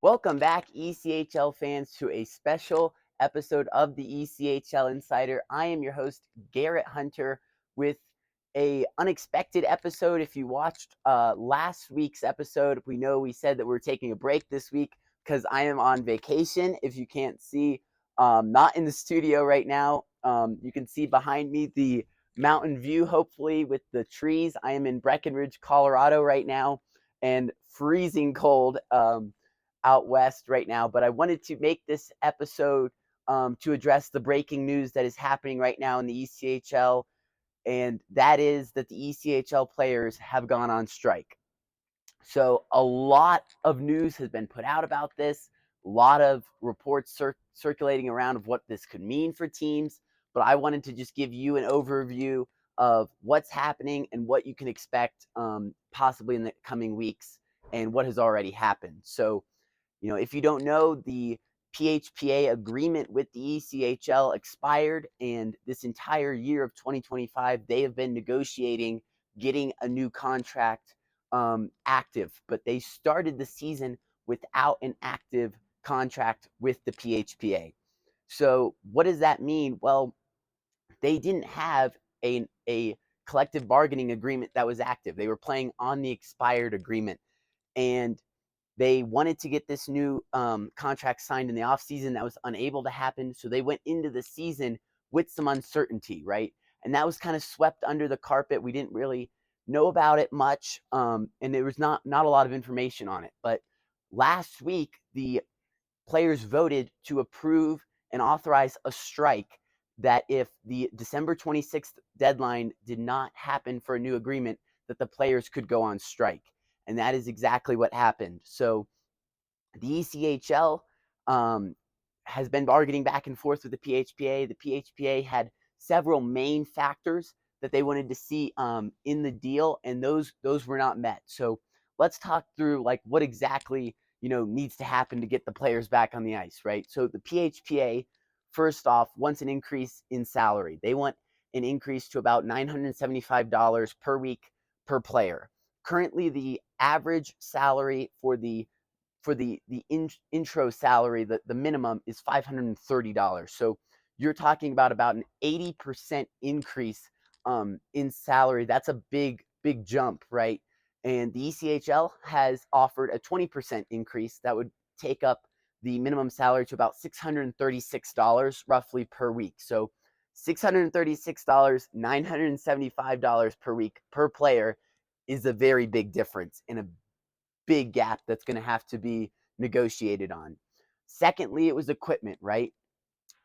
Welcome back, ECHL fans, to a special episode of the ECHL Insider. I am your host, Garrett Hunter, with a unexpected episode. If you watched last week's episode, we said that we're taking a break this week because I am on vacation. If you can't see, not in the studio right now. You can see behind me the mountain view, hopefully, with the trees. I am in Breckenridge, Colorado right now, and freezing cold. Out west right now, but I wanted to make this episode to address the breaking news that is happening right now in the ECHL, and that is that the ECHL players have gone on strike. So a lot of news has been put out about this, a lot of reports circulating around of what this could mean for teams, but I wanted to just give you an overview of what's happening and what you can expect possibly in the coming weeks and what has already happened. So if you don't know, the PHPA agreement with the ECHL expired, and this entire year of 2025, they have been negotiating getting a new contract active, but they started the season without an active contract with the PHPA. So what does that mean? Well, they didn't have a collective bargaining agreement that was active. They were playing on the expired agreement, and they wanted to get this new contract signed in the offseason. That was unable to happen. So they went into the season with some uncertainty, right? And that was kind of swept under the carpet. We didn't really know about it much, and there was not a lot of information on it. But last week, the players voted to approve and authorize a strike that if the December 26th deadline did not happen for a new agreement, that the players could go on strike. And that is exactly what happened. So the ECHL has been bargaining back and forth with the PHPA. The PHPA had several main factors that they wanted to see in the deal, and those were not met. So let's talk through like what exactly needs to happen to get the players back on the ice, right? So the PHPA, first off, wants an increase in salary. They want an increase to about $975 per week per player. Currently, the average salary for the intro salary, the minimum is $530. So you're talking about an 80% increase in salary. That's a big jump, right? And the ECHL has offered a 20% increase that would take up the minimum salary to about $636 roughly per week. So $636, $975 per week per player is a very big difference and a big gap that's going to have to be negotiated on. Secondly, it was equipment, right?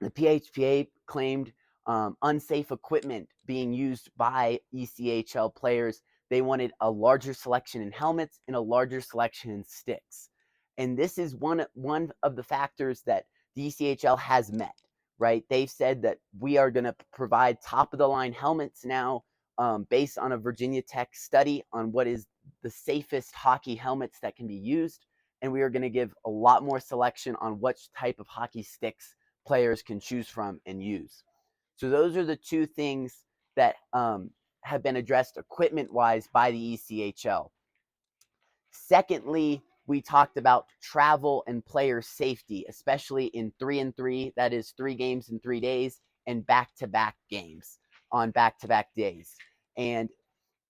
The PHPA claimed unsafe equipment being used by ECHL players. They wanted a larger selection in helmets and a larger selection in sticks. And this is one of the factors that the ECHL has met, right? They've said that we are going to provide top-of-the-line helmets now based on a Virginia Tech study on what is the safest hockey helmets that can be used. And we are going to give a lot more selection on which type of hockey sticks players can choose from and use. So those are the two things that have been addressed equipment-wise by the ECHL. Secondly, we talked about travel and player safety, especially in 3-3, that is 3 games in 3 days, and back-to-back games on back-to-back days. And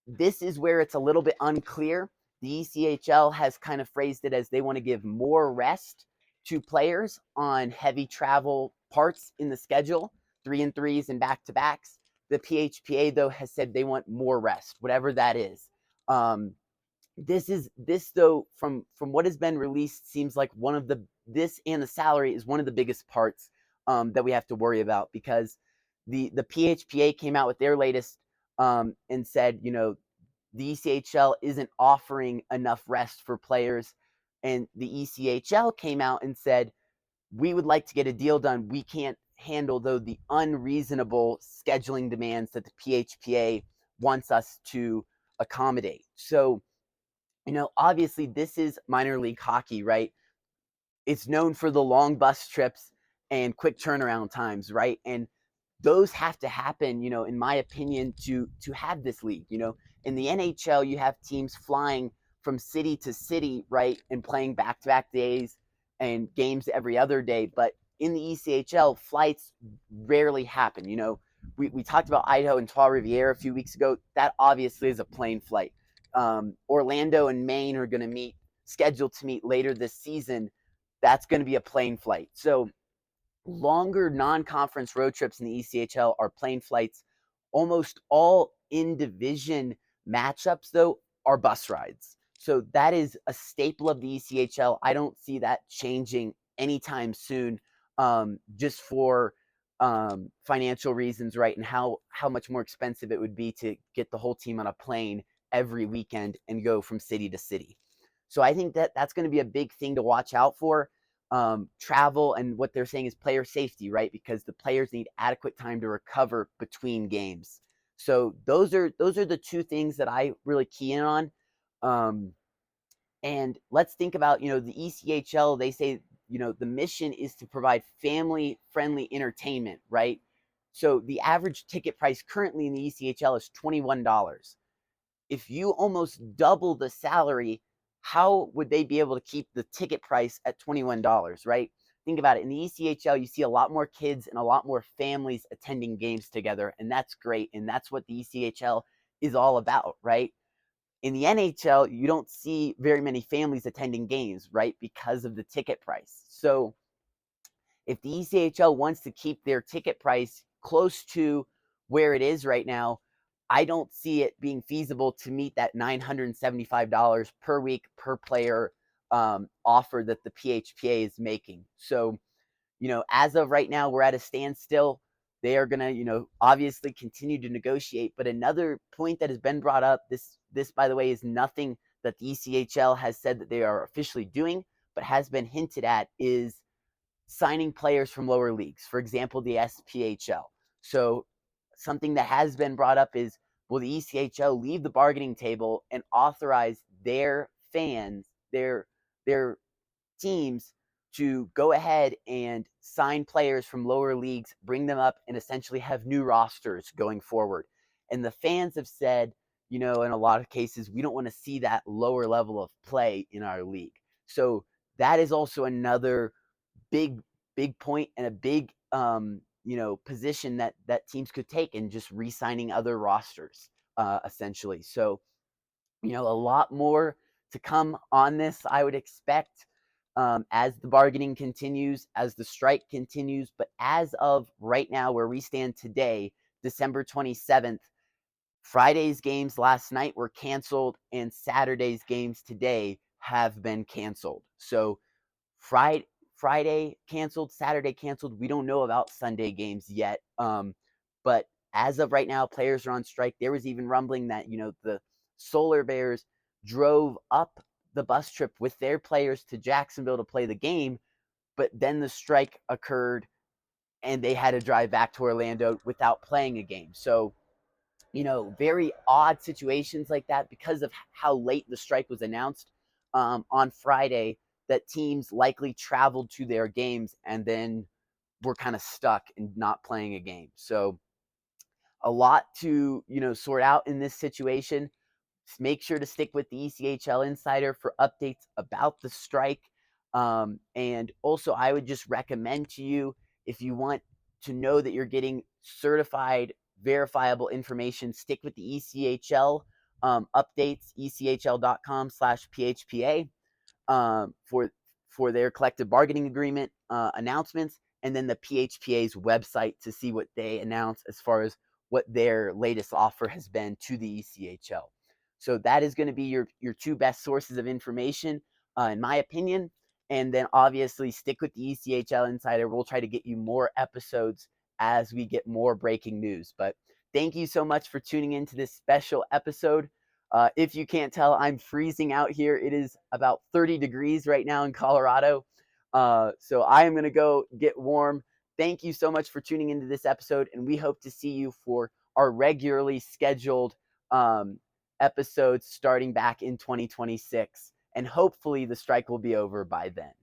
this is where it's a little bit unclear. The ECHL has kind of phrased it as they want to give more rest to players on heavy travel parts in the schedule, 3-3s and back-to-backs. The PHPA, though, has said they want more rest, whatever that is. This though, from what has been released, seems like this and the salary is one of the biggest parts that we have to worry about, because the PHPA came out with their latest and said, the ECHL isn't offering enough rest for players. And the ECHL came out and said, we would like to get a deal done. We can't handle, though, the unreasonable scheduling demands that the PHPA wants us to accommodate. So, obviously this is minor league hockey, right? It's known for the long bus trips and quick turnaround times, right? And those have to happen, in my opinion, to have this league. In the NHL, you have teams flying from city to city, right, and playing back-to-back days and games every other day. But in the ECHL, flights rarely happen. We talked about Idaho and Trois Rivières a few weeks ago. That obviously is a plane flight. Orlando and Maine are going to meet, scheduled to meet later this season. That's going to be a plane flight. So longer non-conference road trips in the ECHL are plane flights. Almost all in-division matchups, though, are bus rides. So that is a staple of the ECHL. I don't see that changing anytime soon, just for financial reasons, right? And how much more expensive it would be to get the whole team on a plane every weekend and go from city to city. So I think that that's going to be a big thing to watch out for. Travel, and what they're saying is player safety, right? Because the players need adequate time to recover between games. So those are the two things that I really key in on. And let's think about, the ECHL. They say, the mission is to provide family-friendly entertainment, right? So the average ticket price currently in the ECHL is $21. If you almost double the salary, how would they be able to keep the ticket price at $21, right? Think about it. In the ECHL, you see a lot more kids and a lot more families attending games together, and that's great. And that's what the ECHL is all about, right? In the NHL, you don't see very many families attending games, right? Because of the ticket price. So if the ECHL wants to keep their ticket price close to where it is right now, I don't see it being feasible to meet that $975 per week per player offer that the PHPA is making. So, as of right now, we're at a standstill. They are going to, obviously continue to negotiate. But another point that has been brought up, this by the way, is nothing that the ECHL has said that they are officially doing, but has been hinted at, is signing players from lower leagues, for example, the SPHL. So something that has been brought up is, will the ECHL leave the bargaining table and authorize their fans, their teams, to go ahead and sign players from lower leagues, bring them up, and essentially have new rosters going forward? And the fans have said, in a lot of cases, we don't want to see that lower level of play in our league. So that is also another big point, and a big position that teams could take in just re-signing other rosters, essentially. So a lot more to come on this, I would expect, as the bargaining continues, as the strike continues. But as of right now, where we stand today, December 27th, Friday's games last night were canceled, and Saturday's games today have been canceled. So Friday canceled, Saturday canceled. We don't know about Sunday games yet. But as of right now, players are on strike. There was even rumbling that, the Solar Bears drove up the bus trip with their players to Jacksonville to play the game, but then the strike occurred and they had to drive back to Orlando without playing a game. So, very odd situations like that because of how late the strike was announced on Friday, that teams likely traveled to their games and then were kind of stuck and not playing a game. So a lot to, sort out in this situation. Make sure to stick with the ECHL Insider for updates about the strike. And also, I would just recommend to you, if you want to know that you're getting certified, verifiable information, stick with the ECHL updates, echl.com/PHPA, for their collective bargaining agreement announcements, and then the PHPA's website to see what they announce as far as what their latest offer has been to the ECHL. So that is going to be your two best sources of information, in my opinion. And then obviously stick with the ECHL Insider. We'll try to get you more episodes as we get more breaking news. But thank you so much for tuning into this special episode. If you can't tell, I'm freezing out here. It is about 30 degrees right now in Colorado. So I am going to go get warm. Thank you so much for tuning into this episode, and we hope to see you for our regularly scheduled episodes starting back in 2026. And hopefully the strike will be over by then.